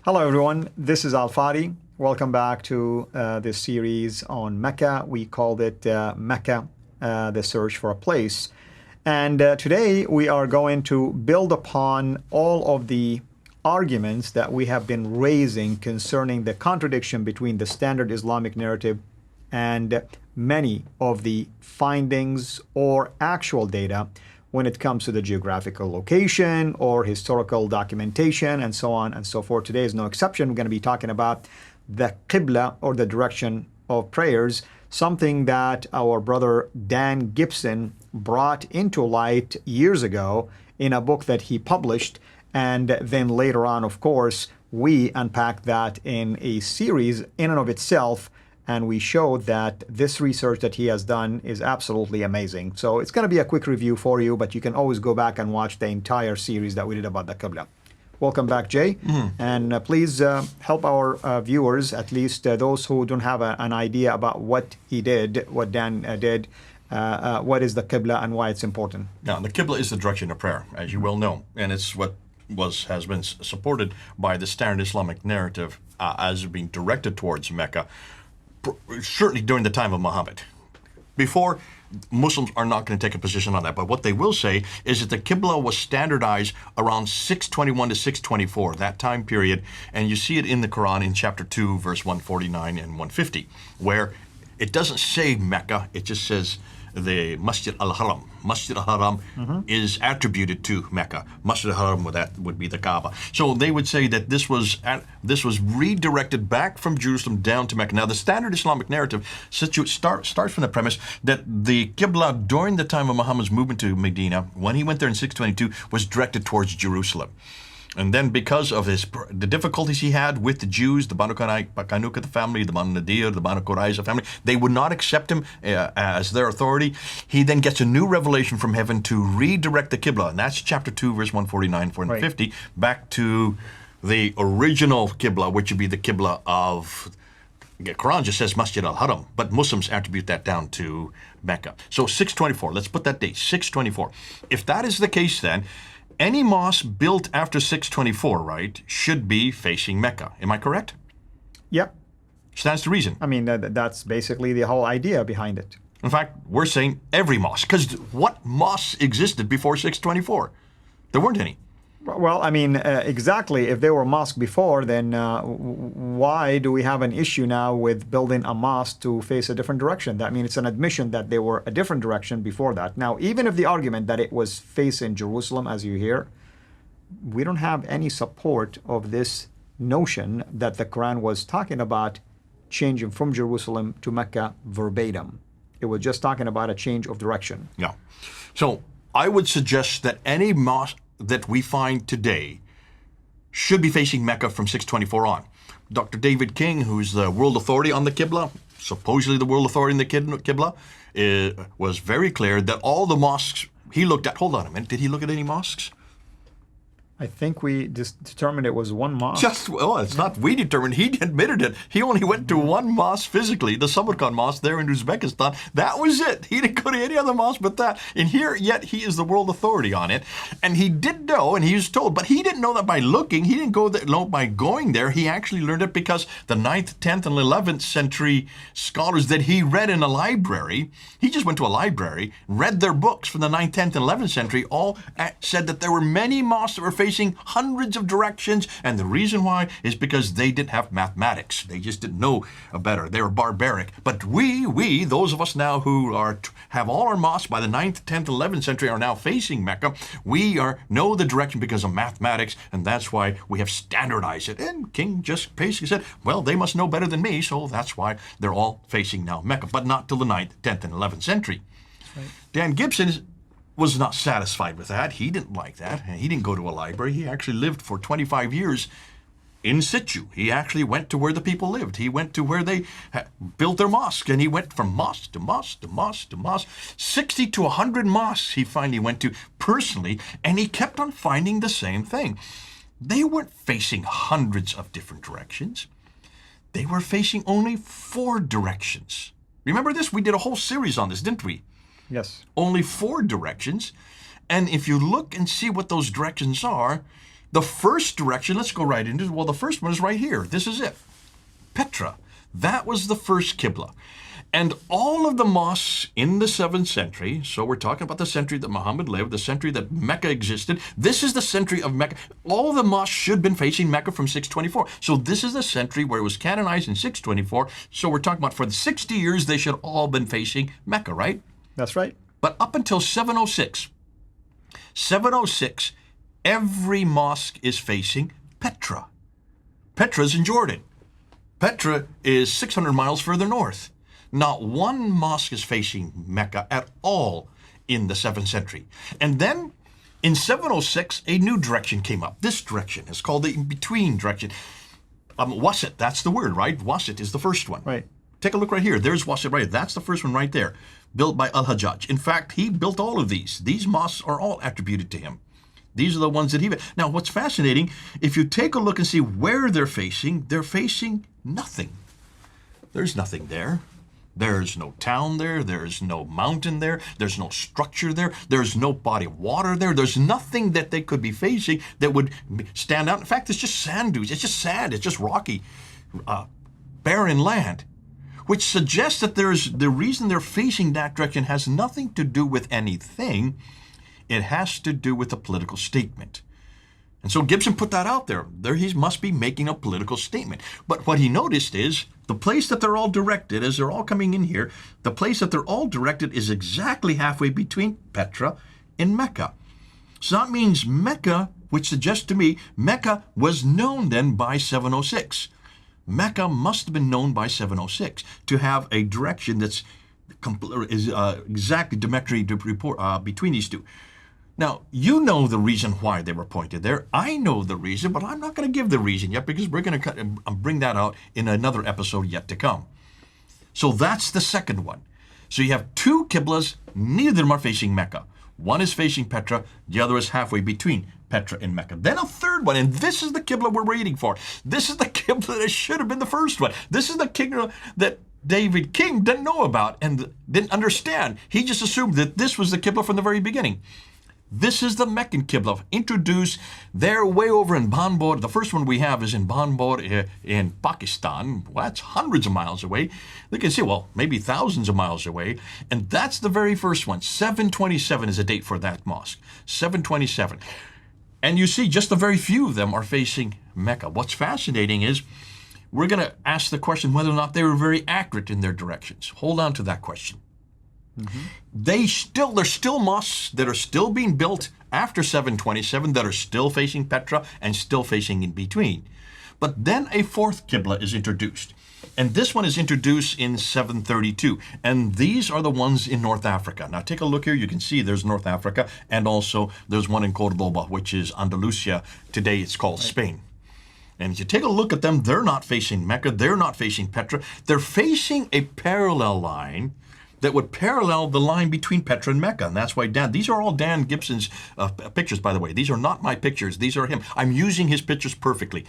Hello everyone, this is Fadi. Welcome back to this series on Mecca. We called it Mecca, the search for a place. And today we are going to build upon all of the arguments that we have been raising concerning the contradiction between the standard Islamic narrative and many of the findings or actual data when it comes to the geographical location or historical documentation and so on and so forth. Today is no exception. We're going to be talking about the Qibla, or the direction of prayers, something that our brother Dan Gibson brought into light years ago in a book that he published. And then later on, of course, we unpacked that in a series in and of itself. And we showed that this research that he has done is absolutely amazing. So it's going to be a quick review for you, but you can always go back and watch the entire series that we did about the Qibla. Welcome back, Jay. And please help our viewers, at least those who don't have an idea about what he did, what Dan did, what is the Qibla and why it's important. Now, the Qibla is the direction of prayer, as you well know, and it's what has been supported by the standard Islamic narrative as being directed towards Mecca, certainly during the time of Muhammad. Before, Muslims are not going to take a position on that, but what they will say is that the Qibla was standardized around 621 to 624, that time period, and you see it in the Quran in chapter 2, verse 149 and 150, where it doesn't say Mecca, it just says the Masjid al-Haram. Masjid al-Haram is attributed to Mecca. Masjid al-Haram would be the Kaaba. So they would say that this was redirected back from Jerusalem down to Mecca. Now the standard Islamic narrative starts from the premise that the Qibla during the time of Muhammad's movement to Medina, when he went there in 622, was directed towards Jerusalem. And then because of the difficulties he had with the Jews, the Banu Qaynuqa family, the Banu Nadir, the Banu Qurayza family, they would not accept him as their authority. He then gets a new revelation from heaven to redirect the Qibla. And that's chapter 2, verse 149, 450, back to the original Qibla, which would be the Qibla of... The Quran just says Masjid al-Haram, but Muslims attribute that down to Mecca. So 624, let's put that date, 624. If that is the case then, any mosque built after 624, right, should be facing Mecca. Am I correct? Yep. Stands to reason. I mean, that's basically the whole idea behind it. In fact, we're saying every mosque, because what mosques existed before 624? There weren't any. Well, I mean, exactly. If there were mosques before, then why do we have an issue now with building a mosque to face a different direction? That means it's an admission that they were a different direction before that. Now, even if the argument that it was facing Jerusalem, as you hear, we don't have any support of this notion that the Quran was talking about changing from Jerusalem to Mecca verbatim. It was just talking about a change of direction. Yeah. So I would suggest that any mosque that we find today should be facing Mecca from 624 on. Dr. David King, who's the world authority on the Qibla, supposedly the world authority in the Qibla, was very clear that all the mosques he looked at, hold on a minute, did he look at any mosques? I think we just determined it was one mosque. It's not we determined, he admitted it. He only went to one mosque physically, the Samarkand mosque there in Uzbekistan. That was it. He didn't go to any other mosque but that. And here, yet he is the world authority on it. And he did know, and he was told, but he didn't know that by looking. He didn't know by going there. He actually learned it because the 9th, 10th, and 11th century scholars that he read in a library, he just went to a library, read their books from the 9th, 10th, and 11th century, all said that there were many mosques that were facing hundreds of directions, and the reason why is because they didn't have mathematics. They just didn't know better. They were barbaric. But we, those of us now who have all our mosques by the 9th, 10th, 11th century are now facing Mecca. We know the direction because of mathematics, and that's why we have standardized it. And King just basically said, well, they must know better than me, so that's why they're all facing now Mecca, but not till the 9th, 10th, and 11th century. Right. Dan Gibson was not satisfied with that. He didn't like that. He didn't go to a library. He actually lived for 25 years in situ. He actually went to where the people lived. He went to where they built their mosque, and he went from mosque to mosque to mosque to mosque. 60 to 100 mosques he finally went to personally, and he kept on finding the same thing. They weren't facing hundreds of different directions. They were facing only 4 directions. Remember this? We did a whole series on this, didn't we? Yes. Only 4 directions. And if you look and see what those directions are, The first direction, let's go right into it. Well, the first one is right here. This is it. Petra. That was the first Qibla. And all of the mosques in the 7th century, so we're talking about the century that Muhammad lived, the century that Mecca existed. This is the century of Mecca. All of the mosques should have been facing Mecca from 624. So this is the century where it was canonized in 624. So we're talking about for the 60 years, they should all been facing Mecca, right? That's right. But up until 706, every mosque is facing Petra. Petra's in Jordan. Petra is 600 miles further north. Not one mosque is facing Mecca at all in the 7th century. And then in 706, a new direction came up. This direction is called the in-between direction. Wasit, that's the word, right? Wasit is the first one. Right. Take a look right here. There's Wasit right here. That's the first one right there, built by Al-Hajjaj. In fact, he built all of these. These mosques are all attributed to him. These are the ones that he built. Now, what's fascinating, if you take a look and see where they're facing nothing. There's nothing there. There's no town there. There's no mountain there. There's no structure there. There's no body of water there. There's nothing that they could be facing that would stand out. In fact, it's just sand dunes. It's just sand. It's just rocky, barren land, which suggests that the reason they're facing that direction has nothing to do with anything. It has to do with a political statement. And so Gibson put that out there. He must be making a political statement. But what he noticed is the place that they're all directed, as they're all coming in here, the place that they're all directed is exactly halfway between Petra and Mecca. So that means Mecca, which suggests to me Mecca was known then by 706. Mecca must have been known by 706 to have a direction that's exactly diametrically between these two. Now, you know the reason why they were pointed there. I know the reason, but I'm not going to give the reason yet because we're going to bring that out in another episode yet to come. So that's the second one. So you have two Qiblas, neither of them are facing Mecca. One is facing Petra, the other is halfway between Petra and Mecca. Then a third one, and this is the Qibla we're waiting for. This is the Qibla that should have been the first one. This is the Qibla that David King didn't know about and didn't understand. He just assumed that this was the Qibla from the very beginning. This is the Meccan Qibla, introduced there way over in Banbor. The first one we have is in Banbor in Pakistan. Well, that's hundreds of miles away. They can see, well, maybe thousands of miles away. And that's the very first one. 727 is a date for that mosque. 727. And you see just a very few of them are facing Mecca. What's fascinating is we're going to ask the question whether or not they were very accurate in their directions. Hold on to that question. Mm-hmm. There's still mosques that are still being built after 727 that are still facing Petra and still facing in between. But then a fourth Qibla is introduced. And this one is introduced in 732. And these are the ones in North Africa. Now take a look here. You can see there's North Africa. And also there's one in Cordoba, which is Andalusia. Today it's called Spain. And if you take a look at them, they're not facing Mecca. They're not facing Petra. They're facing a parallel line that would parallel the line between Petra and Mecca. And that's why these are all Dan Gibson's pictures, by the way. These are not my pictures. These are him. I'm using his pictures purposely.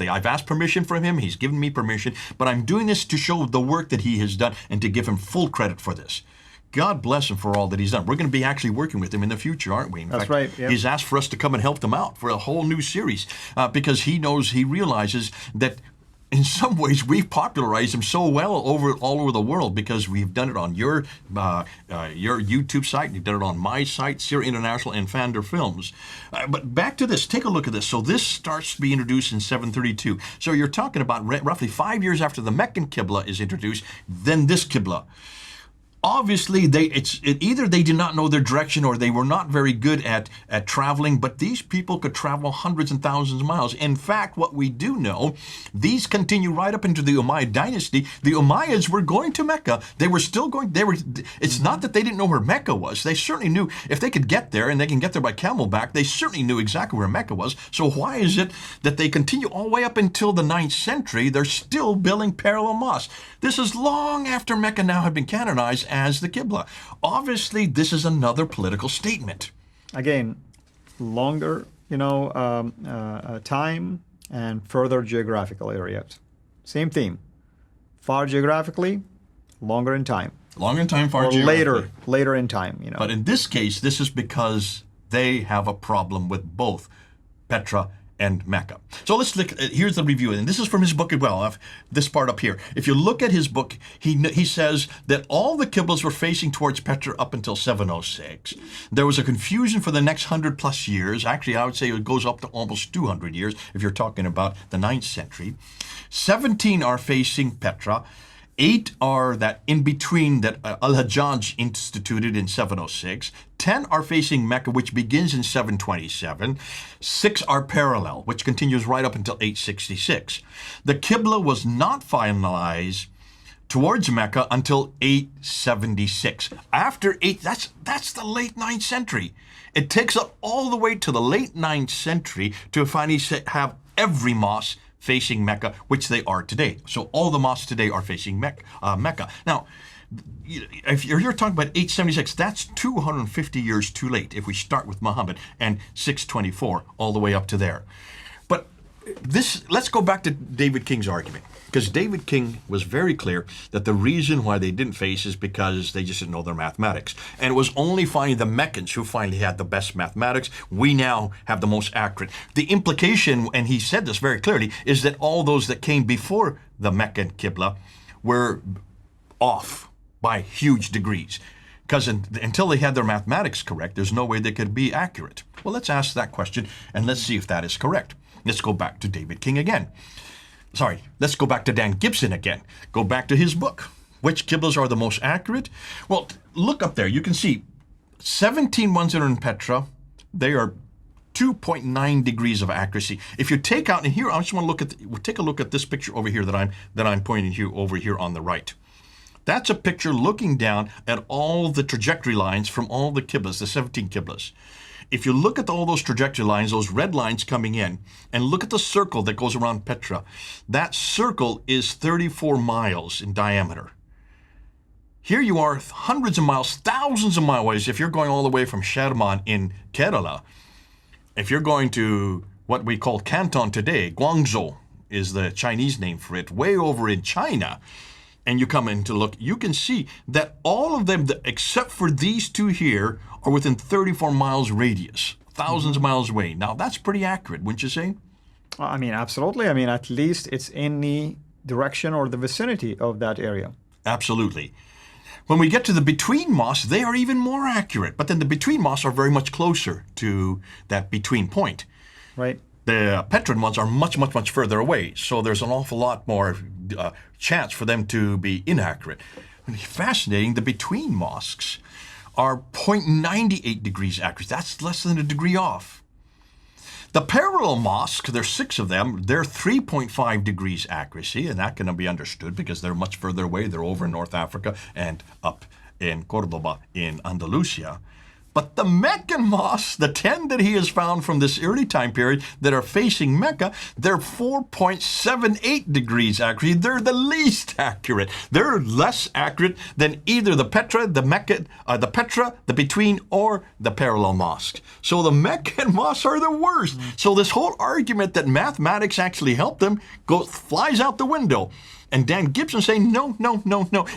I've asked permission from him. He's given me permission. But I'm doing this to show the work that he has done and to give him full credit for this. God bless him for all that he's done. We're going to be actually working with him in the future, aren't we? In That's fact, right. Yep. He's asked for us to come and help him out for a whole new series because he realizes that in some ways, we've popularized him so well all over the world because we've done it on your YouTube site, you've done it on my site, CIRA International, and Fander Films. But back to this, take a look at this. So this starts to be introduced in 732. So you're talking about roughly 5 years after the Meccan Qibla is introduced, then this Qibla. Obviously, either they did not know their direction or they were not very good at traveling, but these people could travel hundreds and thousands of miles. In fact, what we do know, these continue right up into the Umayyad dynasty. The Umayyads were going to Mecca. They were still going. It's not that they didn't know where Mecca was. They certainly knew if they could get there, and they can get there by camelback, they certainly knew exactly where Mecca was. So why is it that they continue all the way up until the 9th century, they're still building parallel mosques? This is long after Mecca now had been canonized as the Qibla. Obviously, this is another political statement. Again, longer, time and further geographical areas. Same theme. Far geographically, longer in time. Longer in time, far or geographically. Later in time, But in this case, this is because they have a problem with both Petra and Mecca. So let's look. Here's the review, and this is from his book as well. This part up here. If you look at his book, he says that all the Qiblas were facing towards Petra up until 706. There was a confusion for the next 100+ years. Actually, I would say it goes up to almost 200 years if you're talking about the 9th century. 17 are facing Petra. 8 are that in between that Al-Hajjaj instituted in 706. 10 are facing Mecca, which begins in 727. 6 are parallel, which continues right up until 866. The Qibla was not finalized towards Mecca until 876. After 8, that's the late 9th century. It takes up all the way to the late 9th century to finally have every mosque facing Mecca, which they are today. So all the mosques today are facing Mecca. Now, if you're talking about 876, that's 250 years too late if we start with Muhammad and 624 all the way up to there. But let's go back to David King's argument, because David King was very clear that the reason why they didn't face is because they just didn't know their mathematics. And it was only finally the Meccans who finally had the best mathematics. We now have the most accurate. The implication, and he said this very clearly, is that all those that came before the Meccan Qibla were off by huge degrees. Because until they had their mathematics correct, there's no way they could be accurate. Well, let's ask that question, and let's see if that is correct. Let's go back to David King again. Sorry, let's go back to Dan Gibson again. Go back to his book. Which Qiblas are the most accurate? Well, look up there. You can see 17 ones that are in Petra. They are 2.9 degrees of accuracy. If you take out, and here I just want to look at, we'll take a look at this picture over here that I'm pointing you over here on the right. That's a picture looking down at all the trajectory lines from all the Qiblas, the 17 Qiblas. If you look at all those trajectory lines, those red lines coming in, and look at the circle that goes around Petra, that circle is 34 miles in diameter. Here you are hundreds of miles, thousands of miles, if you're going all the way from Sherman in Kerala. If you're going to what we call Canton today, Guangzhou is the Chinese name for it, way over in China, and you come in to look, you can see that all of them, except for these two here, are within 34 miles radius, thousands of miles away. Now, that's pretty accurate, wouldn't you say? I mean, absolutely. I mean, at least it's in the direction or the vicinity of that area. Absolutely. When we get to the between mosques, they are even more accurate. But then the between mosques are very much closer to that between point. Right. The Petran ones are much, much, much further away. So there's an awful lot more chance for them to be inaccurate. Fascinating, the between mosques are 0.98 degrees accurate. That's less than a degree off. The parallel mosque, there's 6 of them, they're 3.5 degrees accuracy, and that can be understood because they're much further away. They're over in North Africa and up in Cordoba in Andalusia. But the Meccan mosques, the 10 that he has found from this early time period that are facing Mecca, they're 4.78 degrees accuracy. They're the least accurate. They're less accurate than either the Petra, the Mecca, the Petra, the between, or the parallel mosque. So the Meccan mosques are the worst. So this whole argument that mathematics actually helped them flies out the window. And Dan Gibson saying, no.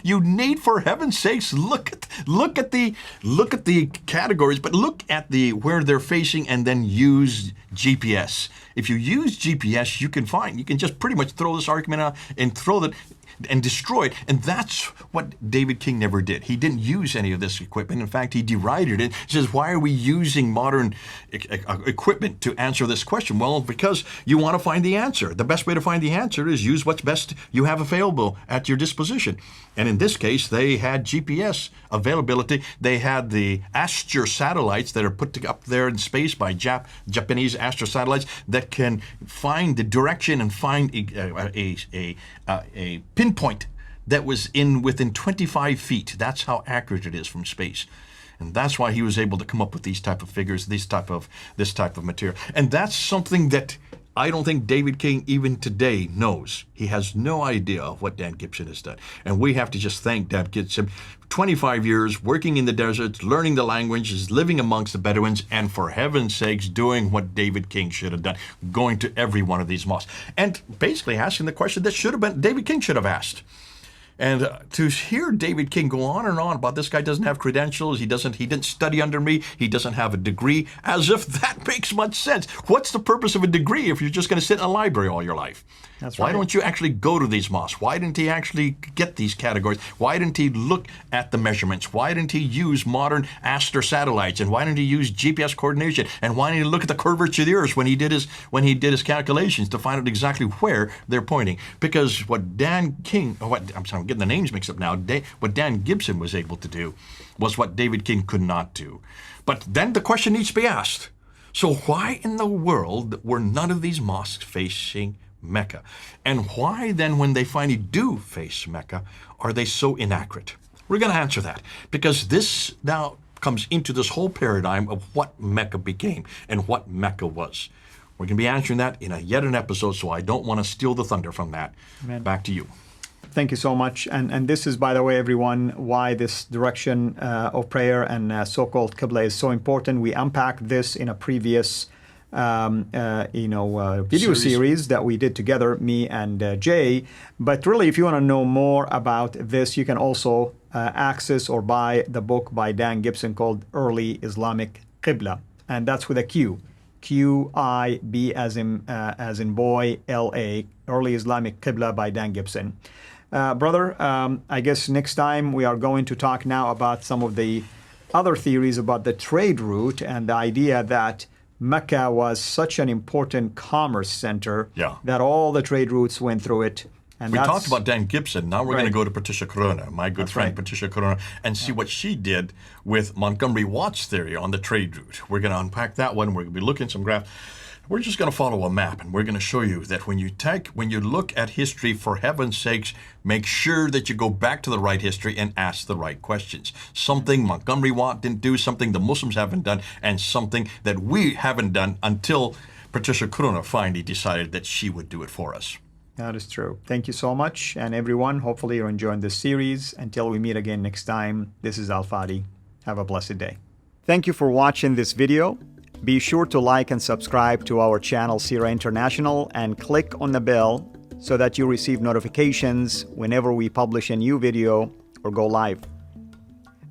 You need, for heaven's sakes, look at the categories, but look at where they're facing, and then use GPS. If you use GPS, you can just pretty much throw this argument out and throw that and destroy it. And that's what David King never did. He didn't use any of this equipment. In fact, he derided it. He says, why are we using modern equipment to answer this question? Well, because you want to find the answer. The best way to find the answer is use what's best you have available at your disposition. And in this case, they had GPS availability. They had the Astro satellites that are put up there in space by Japanese Astro satellites that can find the direction and find a pinpoint that was within 25 feet. That's how accurate it is from space. And that's why he was able to come up with these type of figures, this type of material. And that's something that I don't think David King even today knows. He has no idea of what Dan Gibson has done. And we have to just thank Dan Gibson. 25 years working in the deserts, learning the languages, living amongst the Bedouins, and for heaven's sakes, doing what David King should have done, going to every one of these mosques. And basically asking the question that David King should have asked. And to hear David King go on and on about this guy doesn't have credentials, he didn't study under me, he doesn't have a degree, as if that makes much sense. What's the purpose of a degree if you're just going to sit in a library all your life? That's right. Why don't you actually go to these mosques? Why didn't he actually get these categories? Why didn't he look at the measurements? Why didn't he use modern Aster satellites? And why didn't he use GPS coordination? And why didn't he look at the curvature of the earth when he did his calculations to find out exactly where they're pointing? Because what Dan King, I'm getting the names mixed up now. What Dan Gibson was able to do was what David King could not do. But then the question needs to be asked. So why in the world were none of these mosques facing Mecca? And why then, when they finally do face Mecca, are they so inaccurate? We're going to answer that, because this now comes into this whole paradigm of what Mecca became and what Mecca was. We're going to be answering that in yet an episode, so I don't want to steal the thunder from that. Amen. Back to you. Thank you so much. And this is, by the way, everyone, why this direction of prayer and so-called Qibla is so important. We unpacked this in a previous video series that we did together, me and Jay. But really, if you want to know more about this, you can also access or buy the book by Dan Gibson called Early Islamic Qibla. And that's with a Q. Q-I-B as in boy, L-A, Early Islamic Qibla by Dan Gibson. Brother, I guess next time we are going to talk now about some of the other theories about the trade route and the idea that Mecca was such an important commerce center that all the trade routes went through it. And we talked about Dan Gibson. Now we're going to go to Patricia Corona, my good friend Patricia Corona, and see what she did with Montgomery Watt's theory on the trade route. We're going to unpack that one. We're going to be looking at some graphs. We're just going to follow a map, and we're going to show you that when you look at history, for heaven's sakes, make sure that you go back to the right history and ask the right questions. Something Montgomery Watt didn't do, something the Muslims haven't done, and something that we haven't done until Patricia Corona finally decided that she would do it for us. That is true. Thank you so much. And everyone, hopefully you're enjoying this series. Until we meet again next time, this is Al-Fadi. Have a blessed day. Thank you for watching this video. Be sure to like and subscribe to our channel CIRA International and click on the bell so that you receive notifications whenever we publish a new video or go live.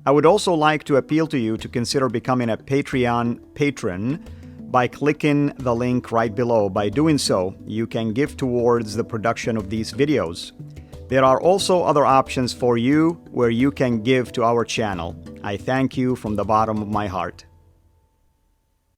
I would also like to appeal to you to consider becoming a Patreon patron by clicking the link right below. By doing so, you can give towards the production of these videos. There are also other options for you where you can give to our channel. I thank you from the bottom of my heart.